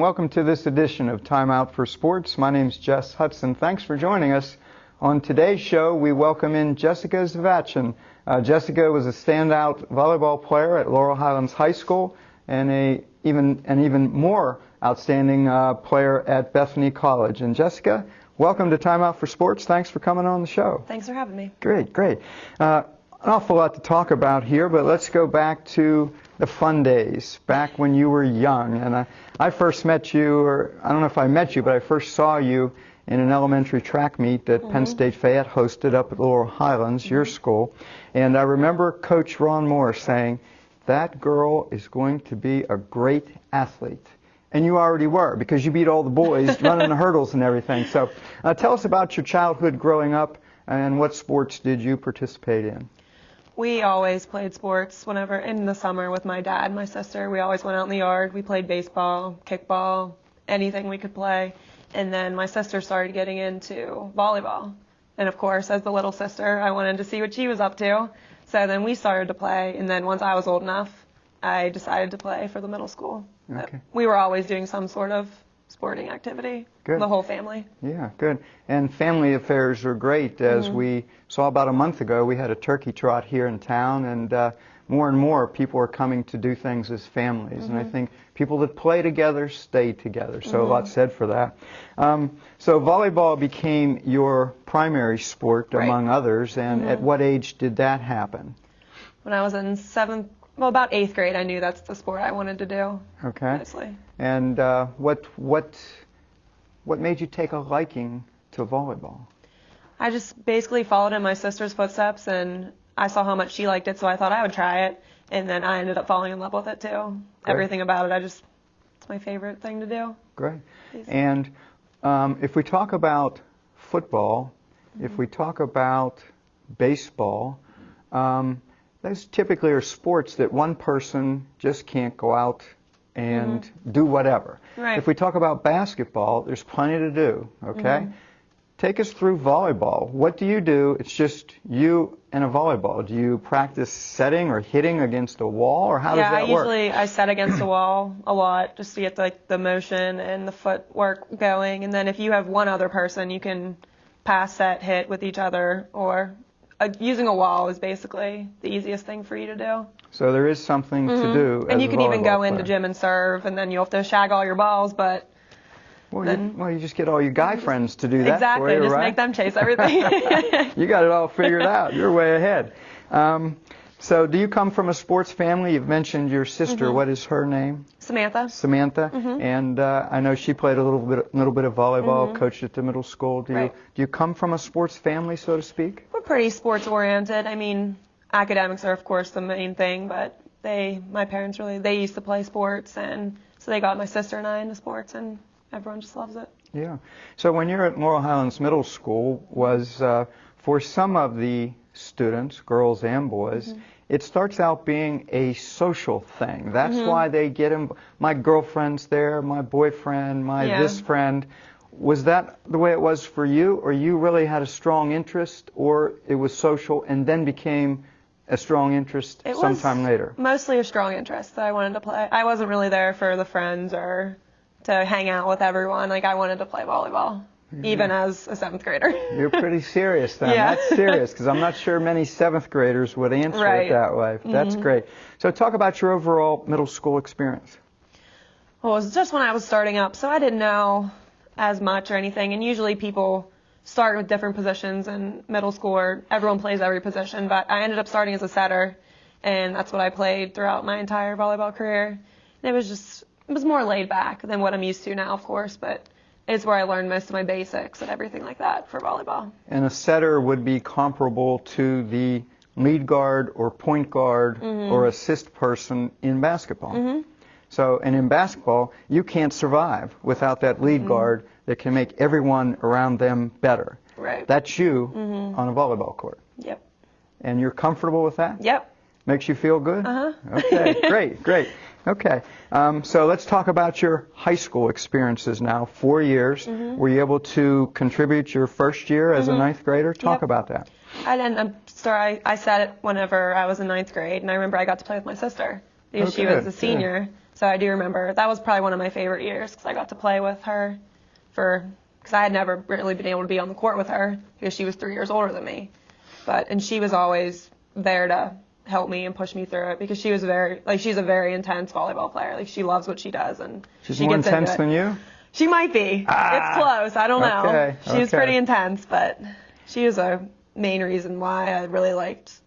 welcome to this edition of Time Out for Sports. My name's Jess Hudson. Thanks for joining us. On today's show, we welcome in Jessica Zvachin. Jessica was a standout volleyball player at Laurel Highlands High School and an even more outstanding player at Bethany College. And Jessica, welcome to Time Out for Sports. Thanks for coming on the show. Thanks for having me. Great, great. An awful lot to talk about here, but let's go back to the fun days, back when you were young. And I first met you, or I don't know if I met you, but I first saw you in an elementary track meet that Penn State Fayette hosted up at Laurel Highlands, your school. And I remember Coach Ron Moore saying, that girl is going to be a great athlete. And you already were, because you beat all the boys running the hurdles and everything. So tell us about your childhood growing up, and what sports did you participate in? We always played sports whenever, in the summer with my dad and my sister. We always went out in the yard. We played baseball, kickball, anything we could play. And then my sister started getting into volleyball. And of course, as the little sister, I wanted to see what she was up to. So then we started to play. And then once I was old enough, I decided to play for the middle school. Okay. We were always doing some sort of sporting activity. Good. The whole family. Yeah, good. And family affairs are great. As we saw about a month ago, we had a turkey trot here in town, and more people are coming to do things as families. And I think people that play together stay together. So a lot said for that. So volleyball became your primary sport, among others. And at what age did that happen? When I was in about 8th grade, I knew that's the sport I wanted to do. Okay. Honestly. And what made you take a liking to volleyball? I just basically followed in my sister's footsteps, and I saw how much she liked it, so I thought I would try it. And then I ended up falling in love with it too. Great. Everything about it, it's my favorite thing to do. Great. And if we talk about football, if we talk about baseball, those typically are sports that one person just can't go out and do whatever. Right. If we talk about basketball, there's plenty to do, okay? Take us through volleyball. What do you do? It's just you and a volleyball. Do you practice setting or hitting against a wall, or how does that work? I set against a wall a lot just to get the motion and the footwork going. And then if you have one other person, you can pass, set, hit with each other, or using a wall is basically the easiest thing for you to do. So there is something to do. And as you a can even go volleyball into player. gym and serve, and then you have to shag all your balls, but you just get all your guy friends to do that exactly, for you, just right? make them chase everything. You got it all figured out. You're way ahead. So do you come from a sports family? You've mentioned your sister. What is her name? Samantha. Samantha. And I know she played a little bit of volleyball, coached at the middle school. Do you come from a sports family, so to speak? We're pretty sports oriented. I mean, academics are of course the main thing, but my parents they used to play sports, and so they got my sister and I into sports, and everyone just loves it. Yeah. So when you're at Laurel Highlands Middle School, was for some of the students, girls and boys, it starts out being a social thing. That's why they get my girlfriend's there, my boyfriend, this friend. Was that the way it was for you, or you really had a strong interest, or it was social and then became a strong interest sometime later? Mostly a strong interest that I wanted to play. I wasn't really there for the friends or to hang out with everyone. I wanted to play volleyball, even as a 7th grader. You're pretty serious then. Yeah. That's serious, because I'm not sure many 7th graders would answer it that way. That's great. So talk about your overall middle school experience. Well, it was just when I was starting up, so I didn't know as much or anything. And usually people start with different positions in middle school, or everyone plays every position. But I ended up starting as a setter, and that's what I played throughout my entire volleyball career. And it was more laid back than what I'm used to now, of course, but it's where I learned most of my basics and everything like that for volleyball. And a setter would be comparable to the lead guard or point guard or assist person in basketball. So, and in basketball, you can't survive without that lead guard that can make everyone around them better. Right. That's you on a volleyball court. Yep. And you're comfortable with that? Yep. Makes you feel good? Uh-huh. Okay, great. Okay, so let's talk about your high school experiences now. 4 years. Were you able to contribute your first year as a 9th grader? Talk about that. I said it whenever I was in 9th grade, and I remember I got to play with my sister because she was a senior. So I do remember that was probably one of my favorite years because I got to play with her because I had never really been able to be on the court with her because she was 3 years older than me. And she was always there to help me and push me through it because she was she's a very intense volleyball player. Like, she loves what she does, and she's she more gets intense into it. than you? She might be. It's close. I don't know. Okay, She was okay. pretty intense, but she was a main reason why I really liked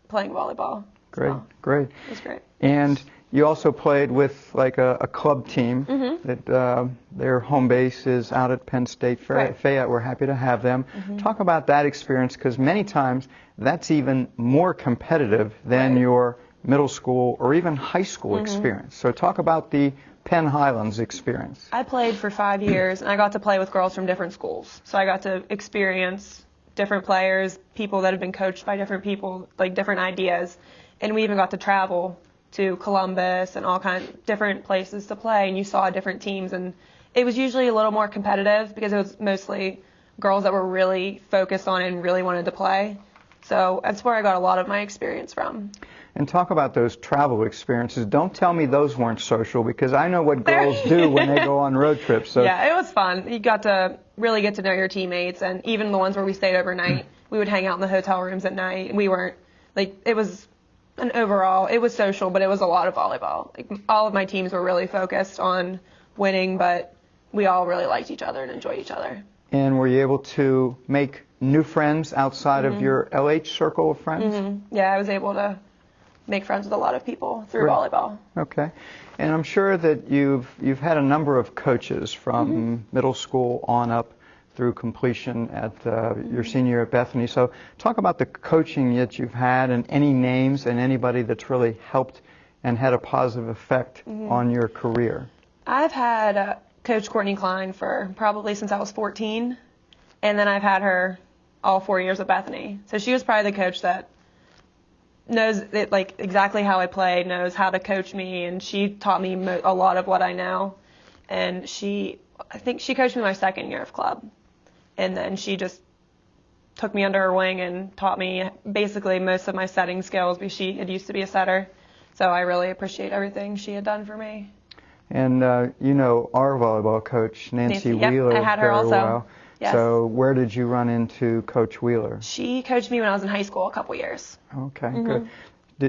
playing volleyball. Great, So, great. it was great. And you also played with a club team that their home base is out at Penn State Fayette. We're happy to have them. Talk about that experience, because many times that's even more competitive than your middle school or even high school experience. So talk about the Penn Highlands experience. I played for 5 years, and I got to play with girls from different schools. So I got to experience different players, people that have been coached by different people, different ideas. And we even got to travel to Columbus and all kinds of different places to play, and you saw different teams. And it was usually a little more competitive because it was mostly girls that were really focused on it and really wanted to play. So that's where I got a lot of my experience from. And talk about those travel experiences. Don't tell me those weren't social, because I know what girls do when they go on road trips. So. Yeah, it was fun. You got to really get to know your teammates, and even the ones where we stayed overnight, we would hang out in the hotel rooms at night. We weren't, it was it was social, but it was a lot of volleyball. All of my teams were really focused on winning, but we all really liked each other and enjoyed each other. And were you able to make new friends outside of your LH circle of friends? Yeah, I was able to make friends with a lot of people through volleyball. Okay. And I'm sure that you've had a number of coaches from middle school on up through completion at your senior year at Bethany. So talk about the coaching that you've had, and any names and anybody that's really helped and had a positive effect on your career. I've had Coach Courtney Klein for probably since I was 14, and then I've had her all 4 years at Bethany. So she was probably the coach that knows it, exactly how I played, knows how to coach me, and she taught me a lot of what I know. And I think she coached me my second year of club. And then she just took me under her wing and taught me basically most of my setting skills, because she had used to be a setter. So I really appreciate everything she had done for me. And you know our volleyball coach, Nancy Wheeler, I had her very also. well. Yes. So where did you run into Coach Wheeler? She coached me when I was in high school a couple years. Okay, good.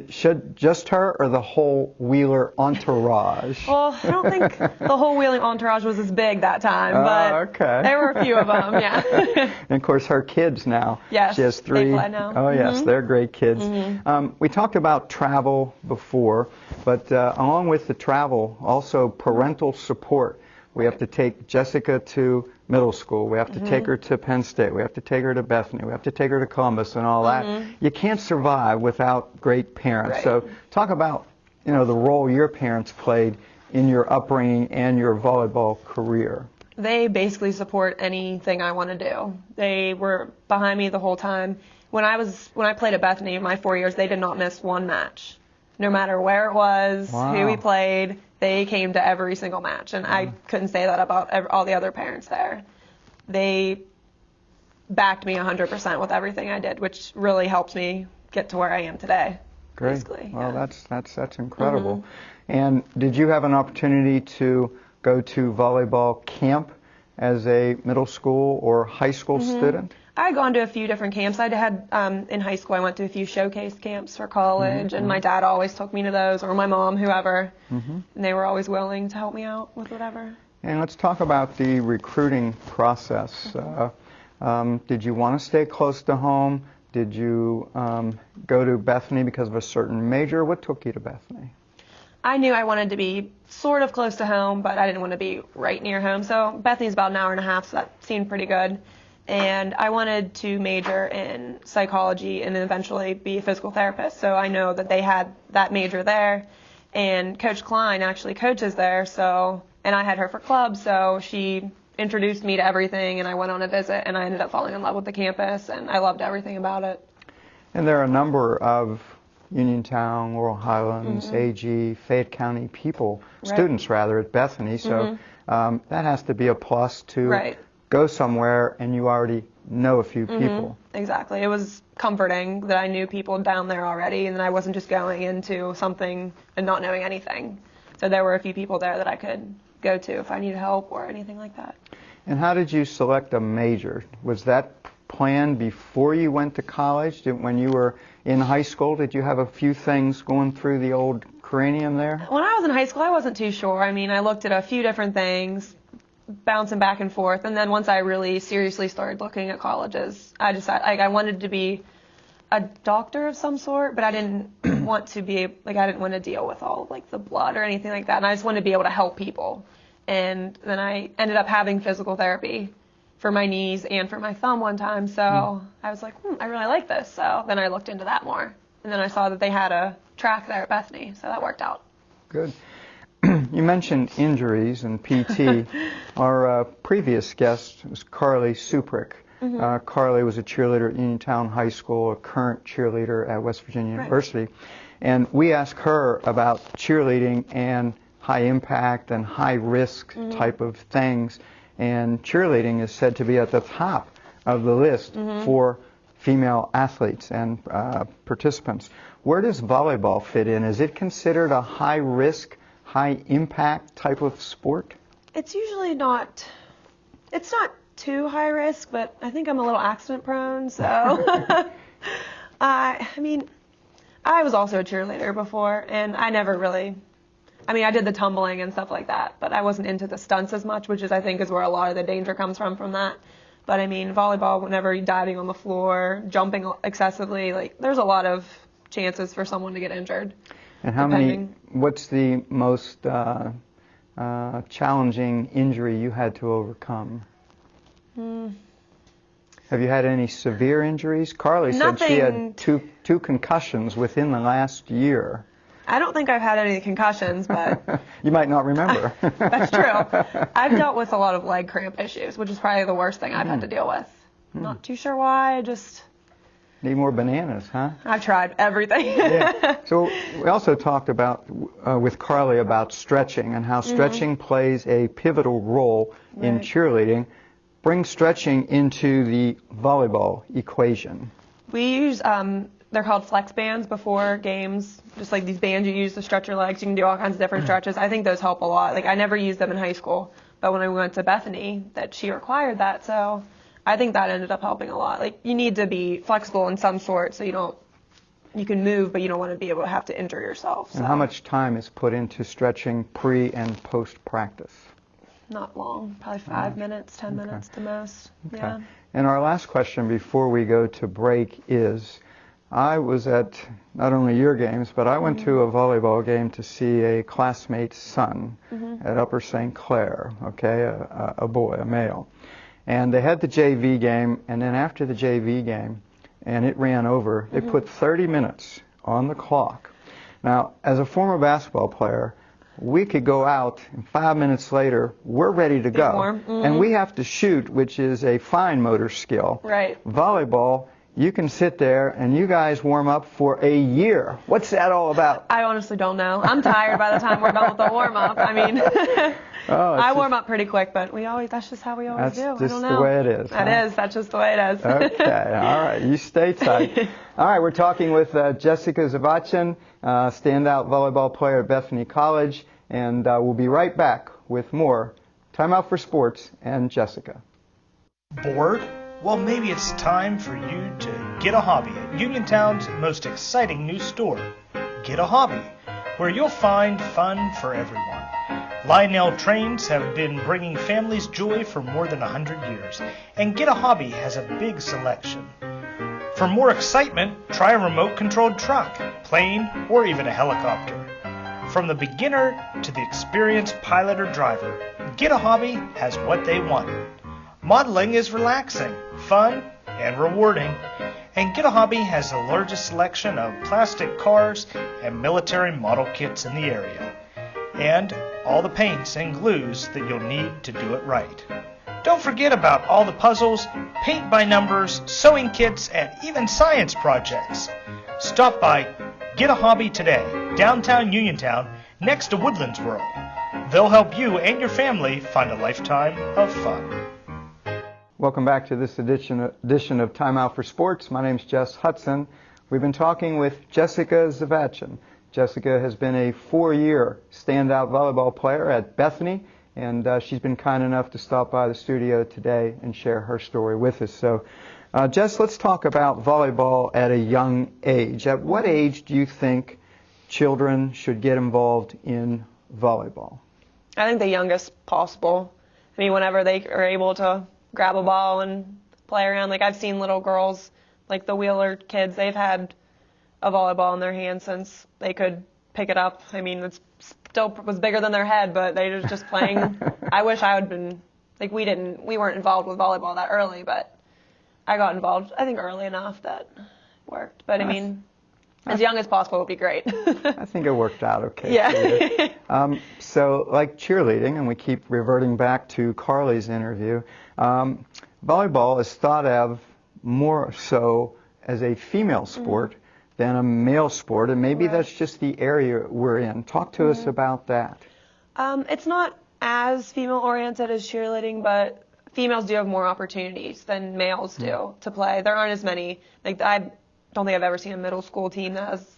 Should just her or the whole Wheeler entourage? Well, I don't think the whole Wheeling entourage was as big that time, but there were a few of them, yeah. And of course, her kids now. Yes, she has 3. they play now. Oh yes, they're great kids. We talked about travel before, but along with the travel, also parental support. We have to take Jessica to middle school. We have to take her to Penn State. We have to take her to Bethany. We have to take her to Columbus and all that. You can't survive without great parents. Right. So talk about, the role your parents played in your upbringing and your volleyball career. They basically support anything I want to do. They were behind me the whole time. When I played at Bethany in my 4 years, they did not miss one match. No matter where it was, who we played, they came to every single match, and I couldn't say that about all the other parents there. They backed me 100% with everything I did, which really helped me get to where I am today. Great. Basically, well, that's incredible. And did you have an opportunity to go to volleyball camp as a middle school or high school student? I had gone to a few different camps. I had in high school, I went to a few showcase camps for college, and my dad always took me to those, or my mom, whoever, and they were always willing to help me out with whatever. And let's talk about the recruiting process. Did you want to stay close to home? Did you go to Bethany because of a certain major? What took you to Bethany? I knew I wanted to be sort of close to home, but I didn't want to be right near home. So Bethany's about an hour and a half, so that seemed pretty good. And I wanted to major in psychology and then eventually be a physical therapist. So I know that they had that major there. And Coach Klein actually coaches there, and I had her for club, so she introduced me to everything, and I went on a visit, and I ended up falling in love with the campus, and I loved everything about it. And there are a number of Uniontown, Laurel Highlands, AG, Fayette County people, students rather, at Bethany, so that has to be a plus to go somewhere and you already know a few people. Exactly. It was comforting that I knew people down there already, and that I wasn't just going into something and not knowing anything. So there were a few people there that I could go to if I needed help or anything like that. And how did you select a major? Was that planned before you went to college? When you were in high school, did you have a few things going through the old cranium there? When I was in high school, I wasn't too sure. I mean, I looked at a few different things, bouncing back and forth, and then once I really seriously started looking at colleges, I decided I wanted to be a doctor of some sort, but I didn't want to be I didn't want to deal with all the blood or anything like that, and I just wanted to be able to help people. And then I ended up having physical therapy for my knees and for my thumb one time, so I was like, I really like this. So then I looked into that more, and then I saw that they had a track there at Bethany, so that worked out. Good. You mentioned injuries and PT. Our previous guest was Carly Suprick. Carly was a cheerleader at Uniontown High School, a current cheerleader at West Virginia University. And we asked her about cheerleading and high impact and high risk type of things. And cheerleading is said to be at the top of the list for female athletes and participants. Where does volleyball fit in? Is it considered a high risk, high impact type of sport? It's usually not, it's not too high risk, but I think I'm a little accident prone, so I mean, I was also a cheerleader before, and I never really, I did the tumbling and stuff like that, but I wasn't into the stunts as much, which I think is where a lot of the danger comes from that. But volleyball, whenever you're diving on the floor, jumping excessively, there's a lot of chances for someone to get injured. And what's the most challenging injury you had to overcome? Have you had any severe injuries? Carly said she had two concussions within the last year. I don't think I've had any concussions, but... You might not remember. That's true. I've dealt with a lot of leg cramp issues, which is probably the worst thing I've had to deal with. Not too sure why, I just... Need more bananas, huh? I've tried everything. Yeah. So we also talked about with Carly about stretching and how stretching plays a pivotal role in cheerleading. Bring stretching into the volleyball equation. We use, they're called flex bands before games, just like these bands you use to stretch your legs. You can do all kinds of different stretches. I think those help a lot. I never used them in high school, but when I went to Bethany, that she required that, so I think that ended up helping a lot. You need to be flexible in some sort so you can move, but you don't want to be able to have to injure yourself. So. And how much time is put into stretching pre and post practice? Not long, probably 5 minutes, 10 minutes the most. Okay. Yeah. And our last question before we go to break is, I was at not only your games, but I went to a volleyball game to see a classmate's son at Upper St. Clair, a boy, a male. And they had the JV game, and then after the JV game, and it ran over, they put 30 minutes on the clock. Now, as a former basketball player, we could go out, and 5 minutes later, we're ready to go. And we have to shoot, which is a fine motor skill. Right. Volleyball, you can sit there, and you guys warm up for a year. What's that all about? I honestly don't know. I'm tired by the time we're done with the warm-up. I warm up pretty quick, but that's just how we always do. That's just the way it is. That's just the way it is. Okay, all right. You stay tight. All right, we're talking with Jessica Zavachin, standout volleyball player at Bethany College, and we'll be right back with more Time Out for Sports and Jessica. Bored? Well, maybe it's time for you to get a hobby at Uniontown's most exciting new store, Get a Hobby, where you'll find fun for everyone. Lionel Trains have been bringing families joy for more than 100 years, and Get a Hobby has a big selection. For more excitement, try a remote-controlled truck, plane, or even a helicopter. From the beginner to the experienced pilot or driver, Get a Hobby has what they want. Modeling is relaxing, fun, and rewarding, and Get a Hobby has the largest selection of plastic cars and military model kits in the area, and all the paints and glues that you'll need to do it right. Don't forget about all the puzzles, paint by numbers, sewing kits, and even science projects. Stop by Get a Hobby today, downtown Uniontown, next to Woodlands World. They'll help you and your family find a lifetime of fun. Welcome back to this edition of Time Out for Sports. My name's Jess Hudson. We've been talking with Jessica Zavachin, Jessica has been a 4-year standout volleyball player at Bethany, and she's been kind enough to stop by the studio today and share her story with us. So, Jess, let's talk about volleyball at a young age. At what age do you think children should get involved in volleyball? I think the youngest possible. I mean, whenever they are able to grab a ball and play around. Like, I've seen little girls, like the Wheeler kids, they've had a volleyball in their hand since they could pick it up. I mean, it still was bigger than their head, but they were just playing. I wish I had been, like, we weren't involved with volleyball that early, but I got involved, I think, early enough that worked. But, I mean, as young as possible would be great. I think it worked out okay. Yeah. So, like cheerleading, and we keep reverting back to Carly's interview, volleyball is thought of more so as a female sport than a male sport, and maybe that's just the area we're in. Talk to us about that. It's not as female-oriented as cheerleading, but females do have more opportunities than males do to play. There aren't as many. Like, I don't think I've ever seen a middle school team that has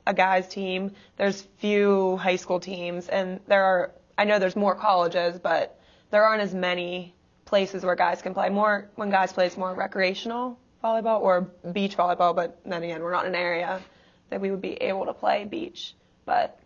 a guys team. There's few high school teams, and I know there's more colleges, but there aren't as many places where guys can play. More when guys play, it's more recreational volleyball or beach volleyball, but then again, we're not in an area that we would be able to play beach. But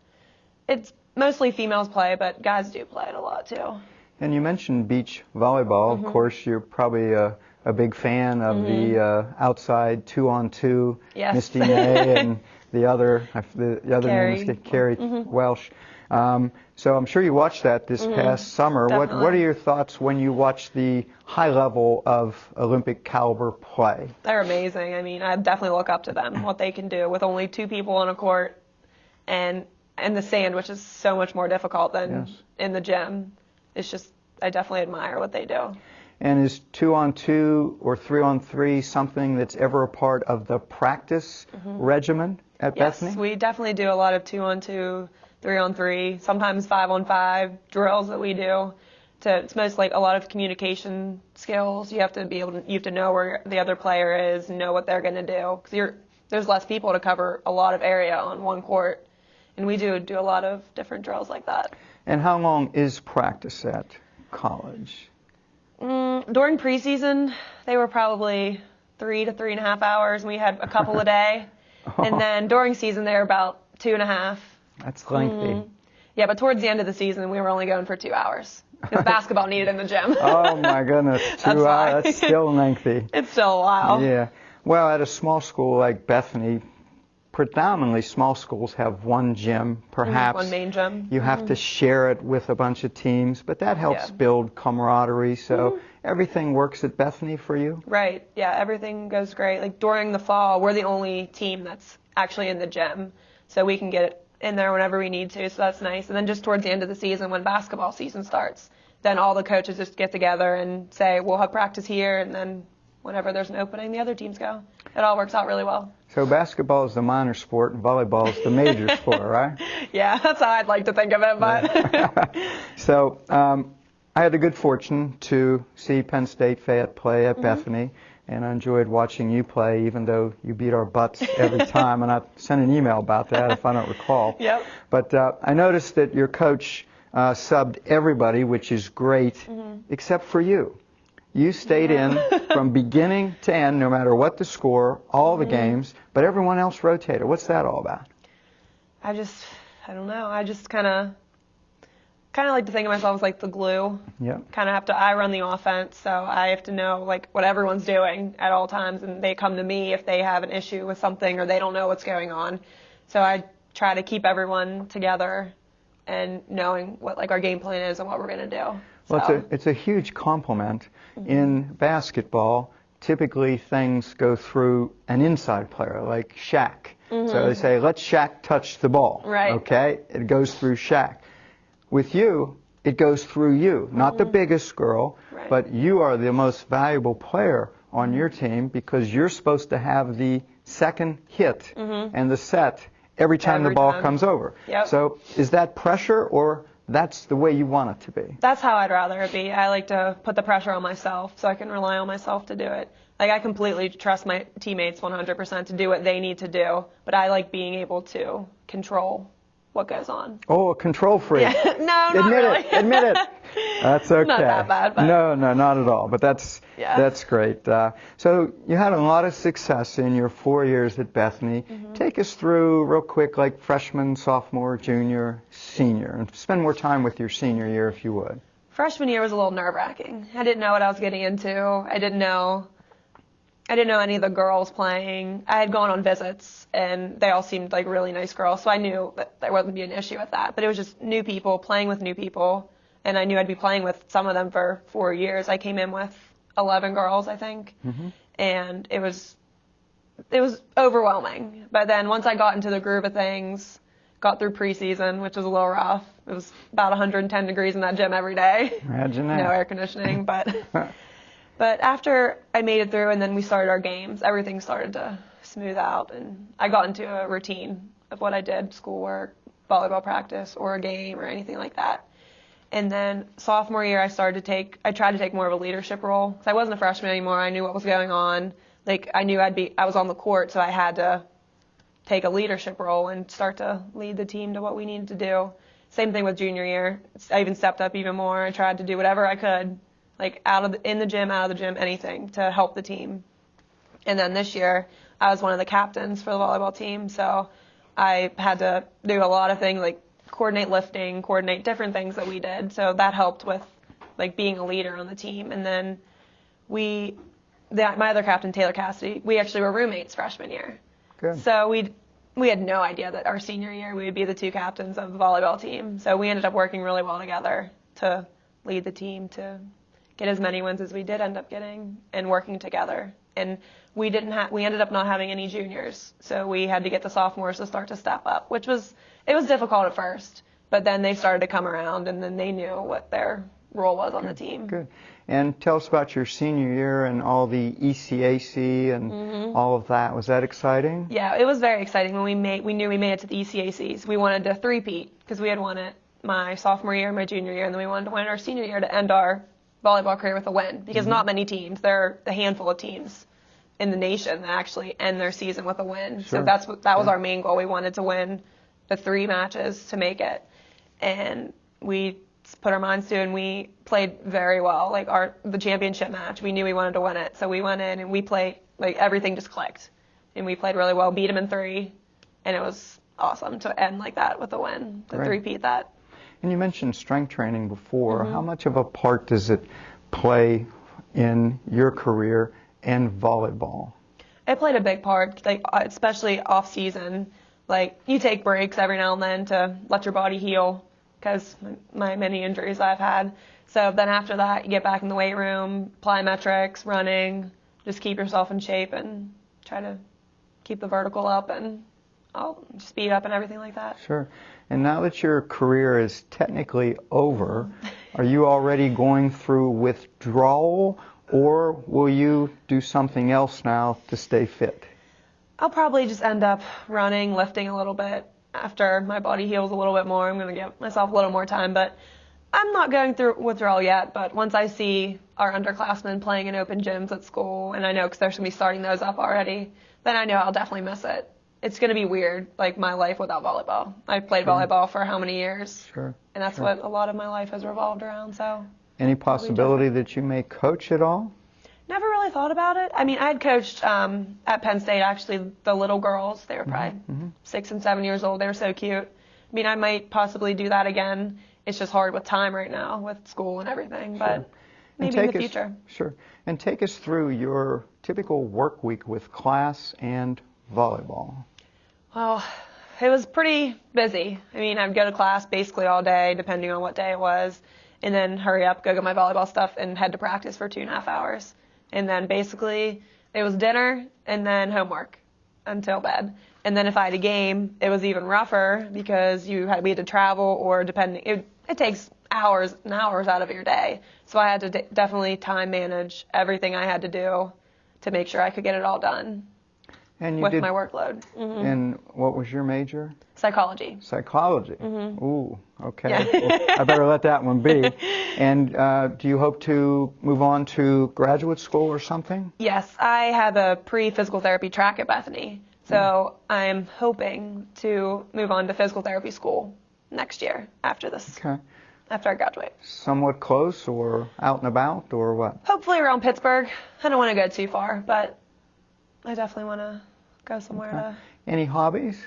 it's mostly females play, but guys do play it a lot too. And you mentioned beach volleyball. Of course, you're probably a big fan of the outside 2-on-2, Yes. Misty May and the other Carrie. name is Carrie Welsh. So I'm sure you watched that this past summer. Definitely. What are your thoughts when you watch the high level of Olympic caliber play? They're amazing. I mean, I definitely look up to them, what they can do with only 2 people on a court and in the sand, which is so much more difficult than in the gym. It's just, I definitely admire what they do. And is 2-on-2 or 3-on-3 something that's ever a part of the practice regimen at Bethany? Yes, we definitely do a lot of 2-on-2, 3-on-3, sometimes 5-on-5 drills that we do. It's mostly like a lot of communication skills. You have to you have to know where the other player is, know what they're going to do. Because there's less people to cover a lot of area on one court. And we do a lot of different drills like that. And how long is practice at college? During preseason, they were probably 3 to 3.5 hours, and we had a couple a day. And then during season, they were about 2.5. That's lengthy. Yeah, but towards the end of the season, we were only going for 2 hours because basketball needed in the gym. Oh my goodness, 2 hours, that's still lengthy. It's still a while. Yeah. Well, at a small school like Bethany, predominantly small schools have one gym, perhaps. One main gym. You have to share it with a bunch of teams, but that helps build camaraderie. So everything works at Bethany for you? Right. Yeah, everything goes great. Like during the fall, we're the only team that's actually in the gym, so we can get it in there whenever we need to. So that's nice. And then just towards the end of the season, when basketball season starts, then all the coaches just get together and say, we'll have practice here, and then whenever there's an opening, the other teams go. It all works out really well. So basketball is the minor sport and volleyball is the major sport, right? Yeah, that's how I'd like to think of it. But So I had the good fortune to see Penn State Fayette play at Bethany, and I enjoyed watching you play, even though you beat our butts every time. And I sent an email about that, if I don't recall. Yep. But I noticed that your coach subbed everybody, which is great, except for you. You stayed in from beginning to end, no matter what the score, all the games, but everyone else rotated. What's that all about? I don't know. I just kind of like to think of myself as like the glue. Yep. I run the offense, so I have to know like what everyone's doing at all times, and they come to me if they have an issue with something or they don't know what's going on. So I try to keep everyone together and knowing what like our game plan is and what we're going to do. Well, it's a huge compliment. In basketball, typically things go through an inside player, like Shaq. So they say, let Shaq touch the ball. Right. Okay? It goes through Shaq. With you, it goes through you. Not the biggest girl, Right. but you are the most valuable player on your team because you're supposed to have the second hit and the set every time the ball comes over. Yep. So is that pressure, or that's the way you want it to be? That's how I'd rather it be. I like to put the pressure on myself so I can rely on myself to do it. Like, I completely trust my teammates 100% to do what they need to do, but I like being able to control what goes on. Oh, a control freak. Yeah. No, not Admit really. it. Admit it. That's okay. Not that bad, but No, not at all. But that's great. So you had a lot of success in your 4 years at Bethany. Take us through real quick, like freshman, sophomore, junior, senior, and spend more time with your senior year if you would. Freshman year was a little nerve-wracking. I didn't know what I was getting into. I didn't know any of the girls playing. I had gone on visits, and they all seemed like really nice girls, so I knew that there wasn't be an issue with that. But it was just new people, playing with new people, and I knew I'd be playing with some of them for 4 years. I came in with 11 girls, I think, and it was overwhelming. But then once I got into the groove of things, got through preseason, which was a little rough. It was about 110 degrees in that gym every day. Imagine that. No air conditioning, but after I made it through and then we started our games, everything started to smooth out, and I got into a routine of what I did, schoolwork, volleyball practice, or a game, or anything like that. And then sophomore year, I tried to take more of a leadership role. So I wasn't a freshman anymore. I knew what was going on. Like, I knew I was on the court, so I had to take a leadership role and start to lead the team to what we needed to do. Same thing with junior year. I even stepped up even more. I tried to do whatever I could, like in the gym, out of the gym, anything to help the team. And then this year, I was one of the captains for the volleyball team, so I had to do a lot of things, like coordinate lifting, coordinate different things that we did. So that helped with like being a leader on the team. And then my other captain, Taylor Cassidy, we actually were roommates freshman year. Good. So we had no idea that our senior year we would be the two captains of the volleyball team. So we ended up working really well together to lead the team to get as many wins as we did end up getting, and working together. And we ended up not having any juniors, so we had to get the sophomores to start to step up, it was difficult at first, but then they started to come around, and then they knew what their role was on the team. Good. And tell us about your senior year and all the ECAC and all of that. Was that exciting? Yeah, it was very exciting when we knew we made it to the ECACs. We wanted to three-peat because we had won it my sophomore year, my junior year, and then we wanted to win our senior year to end our volleyball career with a win, because not many teams, there are a handful of teams in the nation that actually end their season with a win. Sure. So that was our main goal. We wanted to win the 3 matches to make it, and we put our minds to it, and we played very well. Like the championship match, we knew we wanted to win it, so we went in and we played, like everything just clicked, and we played really well, beat them in 3, and it was awesome to end like that with a win, to three-peat that. And you mentioned strength training before. How much of a part does it play in your career and volleyball? It played a big part, like especially off season. Like, you take breaks every now and then to let your body heal, because my many injuries I've had. So then after that, you get back in the weight room, plyometrics, running, just keep yourself in shape and try to keep the vertical up and speed up and everything like that. Sure. And now that your career is technically over, are you already going through withdrawal, or will you do something else now to stay fit? I'll probably just end up running, lifting a little bit. After my body heals a little bit more, I'm going to give myself a little more time. But I'm not going through withdrawal yet. But once I see our underclassmen playing in open gyms at school, and I know because they're going to be starting those up already, then I know I'll definitely miss it. It's going to be weird, like my life without volleyball. I've played volleyball for how many years? Sure. And that's what a lot of my life has revolved around. So. Any possibility that you may coach at all? Never really thought about it. I mean, I had coached at Penn State, actually, the little girls. They were probably 6 and 7 years old. They were so cute. I mean, I might possibly do that again. It's just hard with time right now with school and everything, but maybe in the future. Sure. And take us through your typical work week with class and volleyball. Well, it was pretty busy. I mean, I'd go to class basically all day, depending on what day it was, and then hurry up, go get my volleyball stuff, and head to practice for 2.5 hours. And then basically it was dinner and then homework until bed. And then if I had a game, it was even rougher because we had to travel, or depending, it takes hours and hours out of your day. So I had to definitely time manage everything I had to do to make sure I could get it all done And with my workload. And what was your major? Psychology. Psychology. Ooh, okay. Well, I better let that one be. And do you hope to move on to graduate school or something? Yes, I have a pre-physical therapy track at Bethany. So I'm hoping to move on to physical therapy school next year after this, Okay. after I graduate. Somewhat close or out and about or what? Hopefully around Pittsburgh. I don't want to go too far, but I definitely want to go somewhere Okay. Any hobbies?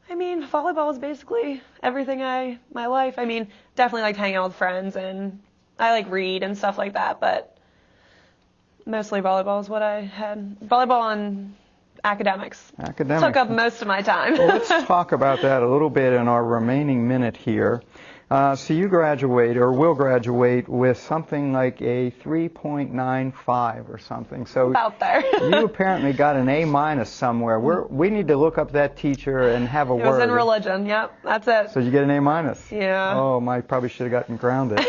I mean, volleyball is basically everything my life. I mean, definitely like hanging out with friends, and I like read and stuff like that, but mostly volleyball is what I had. Volleyball and academics. Academics. Took up most of my time. Well, let's talk about that a little bit in our remaining minute here. So you graduate or will graduate with something like a 3.95 or something. So About there. you apparently got an A- somewhere. We need to look up that teacher and have a It word. was in religion. Yep, that's it. So you get an A-. Yeah. Oh, I probably should have gotten grounded.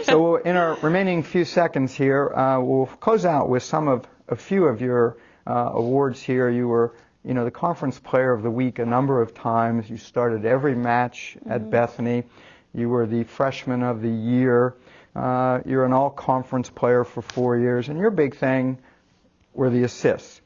So in our remaining few seconds here, we'll close out with a few of your awards here. You were, the conference player of the week a number of times. You started every match at Bethany. You were the freshman of the year. You're an all-conference player for 4 years. And your big thing were the assists.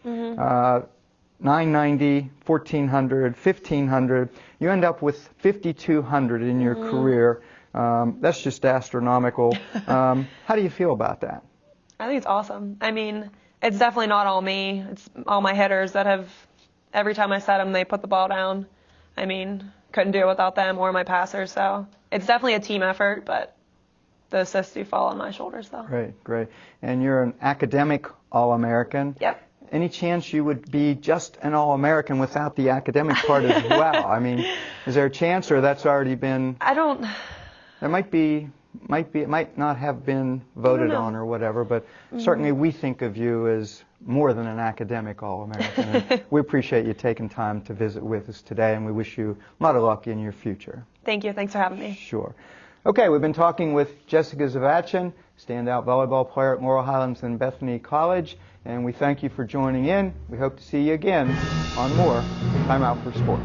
990, 1400, 1500. You end up with 5200 in your career. That's just astronomical. How do you feel about that? I think it's awesome. I mean, it's definitely not all me. It's all my hitters that have, every time I set them, they put the ball down. I mean, couldn't do it without them or my passers. So it's definitely a team effort, but the assists do fall on my shoulders, though. Great, great. And you're an academic All-American. Yep. Any chance you would be just an All-American without the academic part as well? I mean, is there a chance, or that's already been? I don't. There might be. It might not have been voted on or whatever, but certainly we think of you as more than an academic All-American. We appreciate you taking time to visit with us today, and we wish you a lot of luck in your future. Thank you. Thanks for having me. Sure. Okay, we've been talking with Jessica Zavachin, standout volleyball player at Moral Highlands and Bethany College, and we thank you for joining in. We hope to see you again on more Time Out for Sport.